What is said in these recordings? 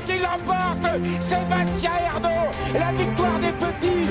qui l'emporte, Sébastien Ernaud, la victoire des petits.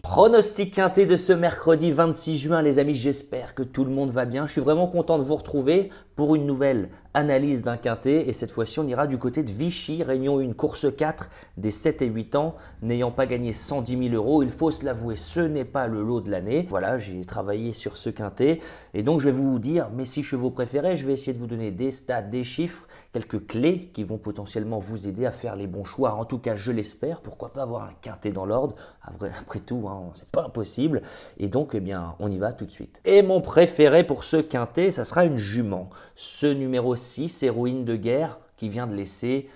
Pronostic quinté de ce mercredi 26 juin les amis, j'espère que tout le monde va bien. Je suis vraiment content de vous retrouver pour une nouvelle analyse d'un quinté et cette fois-ci on ira du côté de Vichy, Réunion 1, course 4 des 7 et 8 ans, n'ayant pas gagné 110 000 €. Il faut se l'avouer, ce n'est pas le lot de l'année. Voilà, j'ai travaillé sur ce quinté et donc je vais vous dire mes 6 chevaux préférés. Je vais essayer de vous donner des stats, des chiffres, quelques clés qui vont potentiellement vous aider à faire les bons choix. En tout cas, je l'espère. Pourquoi pas avoir un quinté dans l'ordre? Après tout, hein, c'est pas impossible. Et donc, eh bien, on y va tout de suite. Et mon préféré pour ce quinté, ça sera une jument. Ce numéro 6, héroïne de guerre, qui vient de laisser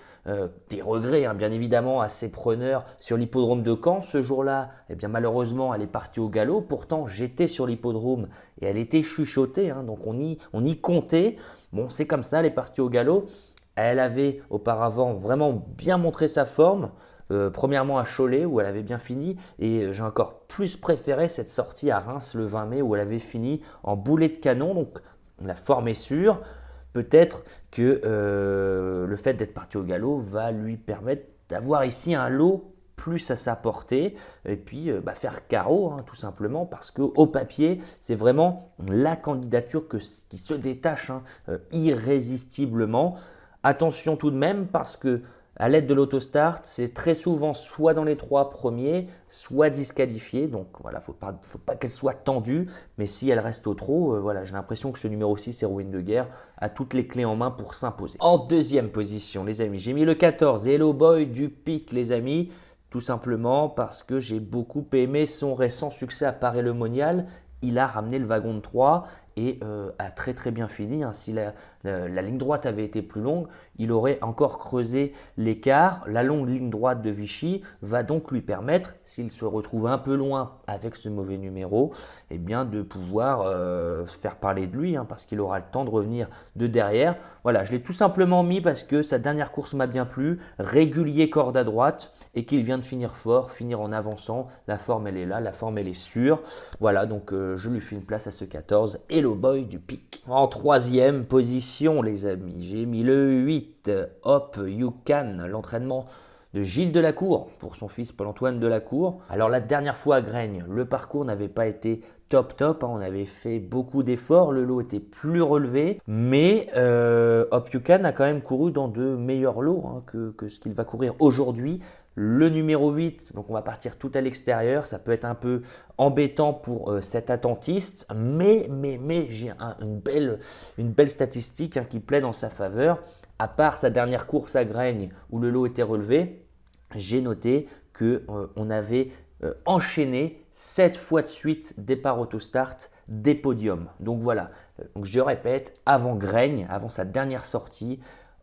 des regrets, hein, bien évidemment, à ses preneurs sur l'hippodrome de Caen. Ce jour-là, eh bien, malheureusement, elle est partie au galop. Pourtant, j'étais sur l'hippodrome et elle était chuchotée, hein, donc on y comptait. Bon, c'est comme ça, elle est partie au galop. Elle avait auparavant vraiment bien montré sa forme. Premièrement à Cholet où elle avait bien fini et j'ai encore plus préféré cette sortie à Reims le 20 mai où elle avait fini en boulet de canon, donc la forme est sûre. Peut-être que le fait d'être parti au galop va lui permettre d'avoir ici un lot plus à sa portée et puis faire carreau, hein, tout simplement parce qu'au papier c'est vraiment la candidature qui se détache, hein, irrésistiblement. Attention tout de même parce que à l'aide de l'autostart, c'est très souvent soit dans les 3 premiers, soit disqualifié. Donc voilà, faut pas qu'elle soit tendue, mais si elle reste au trot, voilà, j'ai l'impression que ce numéro 6, héroïne de guerre, a toutes les clés en main pour s'imposer. En deuxième position, les amis, j'ai mis le 14, Hello Boy du Pic, les amis, tout simplement parce que j'ai beaucoup aimé son récent succès à Paris-le-Monial. Il a ramené le wagon de 3 et a très très bien fini, hein. Si la ligne droite avait été plus longue, il aurait encore creusé l'écart. La longue ligne droite de Vichy va donc lui permettre, s'il se retrouve un peu loin avec ce mauvais numéro, eh bien de pouvoir se faire parler de lui, hein, parce qu'il aura le temps de revenir de derrière. Voilà, je l'ai tout simplement mis parce que sa dernière course m'a bien plu, régulier corde à droite et qu'il vient de finir fort, finir en avançant. La forme elle est là, la forme elle est sûre. Voilà, donc je lui fais une place à ce 14, Hello Boy du Pic. En troisième position, les amis, j'ai mis le 8, Hop You Can, l'entraînement de Gilles Delacour pour son fils Paul-Antoine Delacour. Alors la dernière fois à Graignes, le parcours n'avait pas été top, hein, on avait fait beaucoup d'efforts, le lot était plus relevé, mais Hop You Can a quand même couru dans de meilleurs lots, hein, que ce qu'il va courir aujourd'hui. Le numéro 8, donc on va partir tout à l'extérieur, ça peut être un peu embêtant pour cet attentiste, mais j'ai une belle statistique, hein, qui plaide en sa faveur. À part sa dernière course à Graignes où le lot était relevé, j'ai noté qu'on avait enchaîné 7 fois de suite départ autostart des podiums. Donc voilà, donc je répète, avant Graignes, avant sa dernière sortie,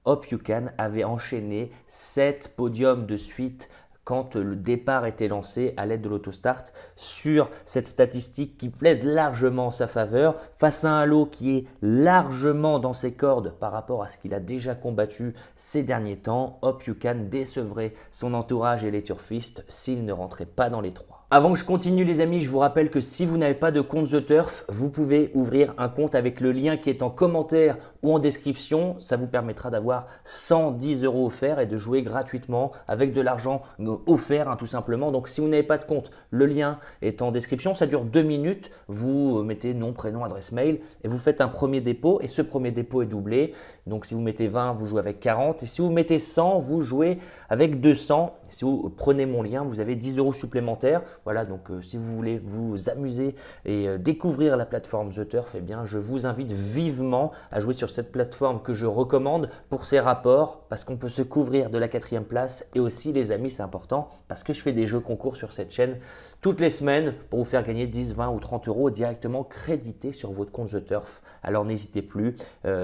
Hop You Can avait enchaîné 7 podiums de suite quand le départ était lancé à l'aide de l'autostart, sur cette statistique qui plaide largement en sa faveur, face à un lot qui est largement dans ses cordes par rapport à ce qu'il a déjà combattu ces derniers temps. Hop You Can décevrait son entourage et les turfistes s'il ne rentrait pas dans les 3. Avant que je continue les amis, je vous rappelle que si vous n'avez pas de compte The Turf, vous pouvez ouvrir un compte avec le lien qui est en commentaire ou en description. Ça vous permettra d'avoir 110 € offerts et de jouer gratuitement avec de l'argent offert, hein, tout simplement. Donc si vous n'avez pas de compte, le lien est en description. Ça dure 2 minutes. Vous mettez nom, prénom, adresse mail et vous faites un premier dépôt. Et ce premier dépôt est doublé. Donc si vous mettez 20, vous jouez avec 40. Et si vous mettez 100, vous jouez avec 200. Si vous prenez mon lien, vous avez 10 € supplémentaires. Voilà, donc si vous voulez vous amuser et découvrir la plateforme The Turf, eh bien, je vous invite vivement à jouer sur cette plateforme que je recommande pour ses rapports, parce qu'on peut se couvrir de la 4e place. Et aussi, les amis, c'est important, parce que je fais des jeux concours sur cette chaîne toutes les semaines pour vous faire gagner 10, 20 ou 30 € directement crédités sur votre compte The Turf. Alors n'hésitez plus.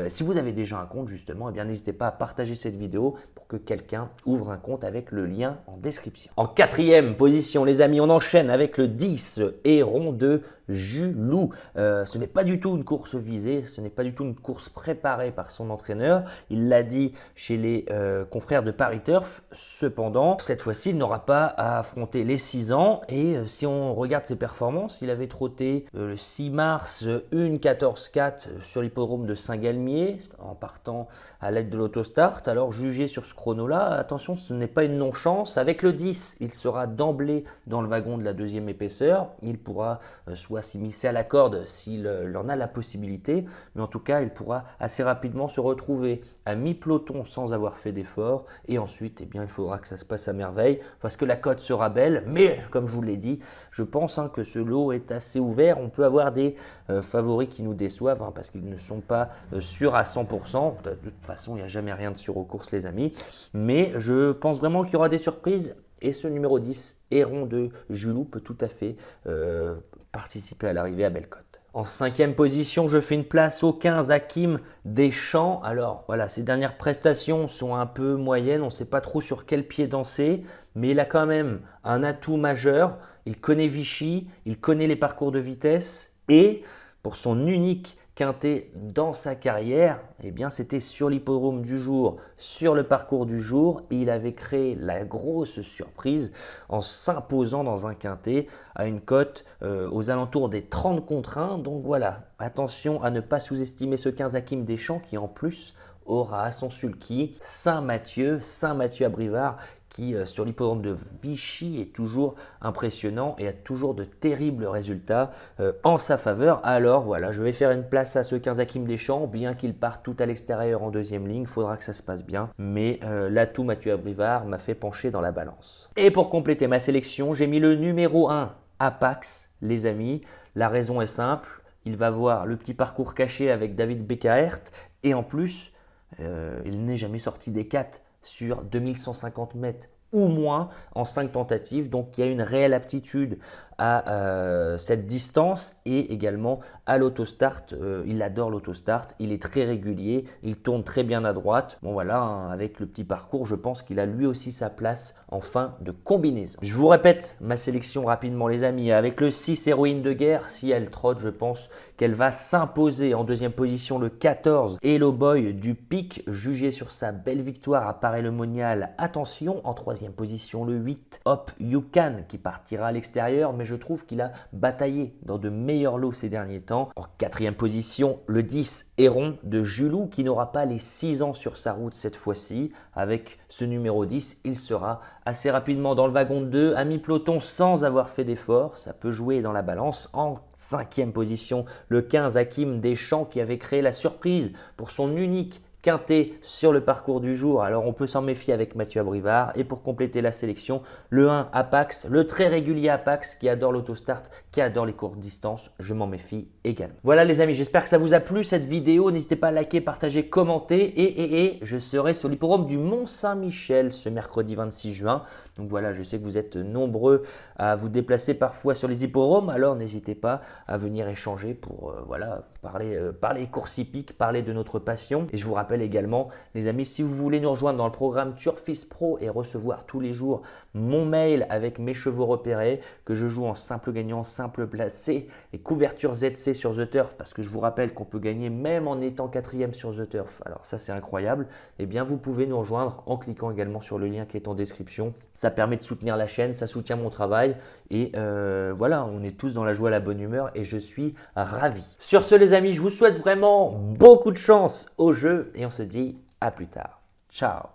Si vous avez déjà un compte, justement, eh bien, n'hésitez pas à partager cette vidéo pour que quelqu'un ouvre un compte avec le lien lien en description. En 4e position, les amis, on enchaîne avec le 10, Héron de Julou. Ce n'est pas du tout une course visée, ce n'est pas du tout une course préparée par son entraîneur. Il l'a dit chez les confrères de Paris Turf. Cependant, cette fois-ci, il n'aura pas à affronter les 6 ans. Et si on regarde ses performances, il avait trotté le 6 mars une 14-4 sur l'hippodrome de Saint-Galmier en partant à l'aide de l'autostart. Alors jugé sur ce chrono-là, attention, ce n'est pas une non-chance. Avec le 10, il sera d'emblée dans le wagon de la 2e épaisseur. Il pourra soit s'immiscer à la corde s'il en a la possibilité, mais en tout cas, il pourra assez rapidement se retrouver à mi-peloton sans avoir fait d'effort. Et ensuite, eh bien, il faudra que ça se passe à merveille parce que la cote sera belle. Mais comme je vous l'ai dit, je pense que ce lot est assez ouvert. On peut avoir des favoris qui nous déçoivent parce qu'ils ne sont pas sûrs à 100%. De toute façon, il n'y a jamais rien de sûr aux courses, les amis. Mais je pense vraiment qu'il y aura des surprises. Et ce numéro 10, Héron de Julou, peut tout à fait participer à l'arrivée à Bellecote. En 5e position, je fais une place au 15, Hakim Deschamps. Alors voilà, ses dernières prestations sont un peu moyennes, on ne sait pas trop sur quel pied danser, mais il a quand même un atout majeur. Il connaît Vichy, il connaît les parcours de vitesse et pour son unique quintet dans sa carrière, eh bien c'était sur l'hippodrome du jour, sur le parcours du jour, et il avait créé la grosse surprise en s'imposant dans un quintet à une cote aux alentours des 30 contre 1. Donc voilà, attention à ne pas sous-estimer ce 15 Hakim Deschamps qui en plus aura à son sulky Saint-Mathieu à Brivard, qui sur l'hippodrome de Vichy est toujours impressionnant et a toujours de terribles résultats en sa faveur. Alors voilà, je vais faire une place à ce 15 Hakim Deschamps, bien qu'il parte tout à l'extérieur en 2e ligne, il faudra que ça se passe bien. Mais l'atout Mathieu Abrivard m'a fait pencher dans la balance. Et pour compléter ma sélection, j'ai mis le numéro 1, Apax, les amis. La raison est simple, il va voir le petit parcours caché avec David Beckaert et en plus, il n'est jamais sorti des 4 sur 2150 mètres ou moins en 5 tentatives. Donc il y a une réelle aptitude à cette distance et également à l'autostart. Il adore l'autostart, il est très régulier, il tourne très bien à droite. Bon voilà, avec le petit parcours, je pense qu'il a lui aussi sa place en fin de combinaison. Je vous répète ma sélection rapidement, les amis. Avec le 6, Héroïne de guerre, si elle trotte, je pense qu'elle va s'imposer. En 2e position, le 14, Hello Boy du Pic, jugé sur sa belle victoire à Paray-le-Monial. Attention, en 3e position, le 8, Hop You Can, qui partira à l'extérieur, mais je trouve qu'il a bataillé dans de meilleurs lots ces derniers temps. En 4e position, le 10, Héron de Julou, qui n'aura pas les 6 ans sur sa route cette fois-ci. Avec ce numéro 10, il sera assez rapidement dans le wagon de 2, à mi-peloton sans avoir fait d'effort. Ça peut jouer dans la balance. En 5e position, le 15, Hakim Deschamps, qui avait créé la surprise pour son unique quintet sur le parcours du jour. Alors on peut s'en méfier avec Mathieu Abrivard. Et pour compléter la sélection, le 1, Apax, le très régulier Apax qui adore l'autostart, qui adore les courtes distances. Je m'en méfie également. Voilà les amis, j'espère que ça vous a plu cette vidéo. N'hésitez pas à liker, partager, commenter. Et je serai sur l'hippodrome du Mont-Saint-Michel ce mercredi 26 juin. Donc voilà, je sais que vous êtes nombreux à vous déplacer parfois sur les hippodromes. Alors n'hésitez pas à venir échanger pour parler courses hippiques, parler de notre passion. Et je vous rappelle également, les amis, si vous voulez nous rejoindre dans le programme Turfis Pro et recevoir tous les jours mon mail avec mes chevaux repérés, que je joue en simple gagnant, simple placé et couverture ZC sur The Turf, parce que je vous rappelle qu'on peut gagner même en étant 4e sur The Turf. Alors ça, c'est incroyable. Eh bien, vous pouvez nous rejoindre en cliquant également sur le lien qui est en description. Ça permet de soutenir la chaîne, ça soutient mon travail et voilà, on est tous dans la joie, la bonne humeur et je suis ravi. Sur ce, les amis, je vous souhaite vraiment beaucoup de chance au jeu et on se dit à plus tard. Ciao.